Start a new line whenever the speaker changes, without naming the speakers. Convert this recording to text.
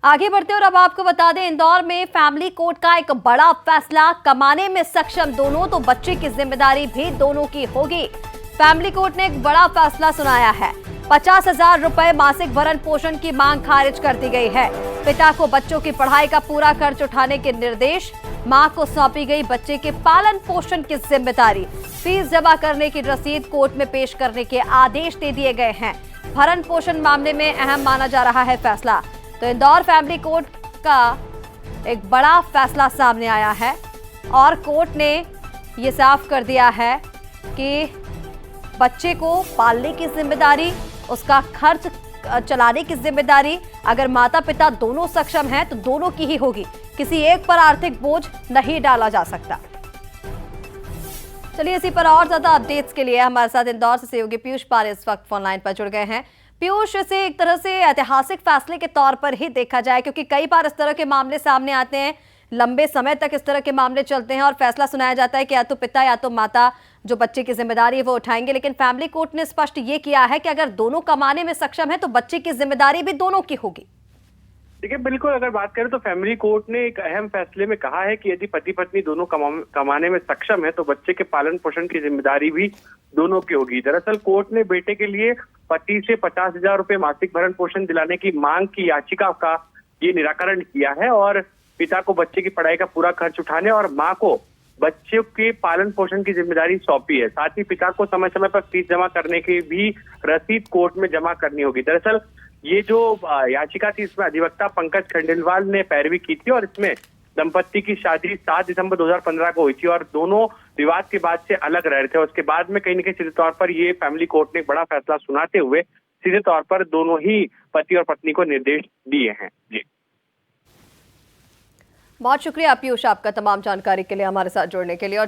आगे बढ़ते और अब आपको बता दें, इंदौर में फैमिली कोर्ट का एक बड़ा फैसला। कमाने में सक्षम दोनों तो बच्चे की जिम्मेदारी भी दोनों की होगी। फैमिली कोर्ट ने एक बड़ा फैसला सुनाया है। 50,000 रुपए मासिक भरण पोषण की मांग खारिज कर दी गई है। पिता को बच्चों की पढ़ाई का पूरा खर्च उठाने के निर्देश। मां को सौंपी गई बच्चे के पालन पोषण की जिम्मेदारी। फीस जमा करने की रसीद कोर्ट में पेश करने के आदेश दे दिए गए हैं। भरण पोषण मामले में अहम माना जा रहा है फैसला। तो इंदौर फैमिली कोर्ट का एक बड़ा फैसला सामने आया है और कोर्ट ने ये साफ कर दिया है कि बच्चे को पालने की जिम्मेदारी, उसका खर्च चलाने की जिम्मेदारी अगर माता पिता दोनों सक्षम हैं तो दोनों की ही होगी। किसी एक पर आर्थिक बोझ नहीं डाला जा सकता। चलिए, इसी पर और ज्यादा अपडेट्स के लिए हमारे साथ इंदौर से सहयोगी पीयूष पाल इस वक्त फोन लाइन पर जुड़ गए हैं। पीयूष, इसे एक तरह से ऐतिहासिक फैसले के तौर पर ही देखा जाए, क्योंकि कई बार इस तरह के मामले सामने आते हैं, लंबे समय तक इस तरह के मामले चलते हैं और फैसला सुनाया जाता है कि या तो पिता या तो माता जो बच्चे की जिम्मेदारी है वो उठाएंगे। लेकिन फैमिली कोर्ट ने स्पष्ट ये किया है कि अगर दोनों कमाने में सक्षम है तो बच्चे की जिम्मेदारी भी दोनों की होगी।
देखिए, बिल्कुल अगर बात करें तो फैमिली कोर्ट ने एक अहम फैसले में कहा है कि यदि पति पत्नी दोनों कमाने में सक्षम है तो बच्चे के पालन पोषण की जिम्मेदारी भी दोनों की होगी। दरअसल कोर्ट ने बेटे के लिए पति से 50,000 रुपए मासिक भरण पोषण दिलाने की मांग की याचिका का ये निराकरण किया है और पिता को बच्चे की पढ़ाई का पूरा खर्च उठाने और माँ को बच्चों के पालन पोषण की जिम्मेदारी सौंपी है। साथ ही पिता को समय समय पर फीस जमा करने की भी रसीद कोर्ट में जमा करनी होगी। दरअसल ये जो याचिका थी, इसमें अधिवक्ता पंकज खंडेलवाल ने पैरवी की थी और इसमें दंपत्ति की शादी 7 दिसंबर 2015 को हुई थी और दोनों विवाद के बाद से अलग रह रहे थे। उसके बाद में कहीं न कहीं सीधे तौर पर ये फैमिली कोर्ट ने एक बड़ा फैसला सुनाते हुए सीधे तौर पर दोनों ही पति और पत्नी को निर्देश दिए हैं। जी,
बहुत शुक्रिया पीयूष, आपका तमाम जानकारी के लिए, हमारे साथ जुड़ने के लिए। और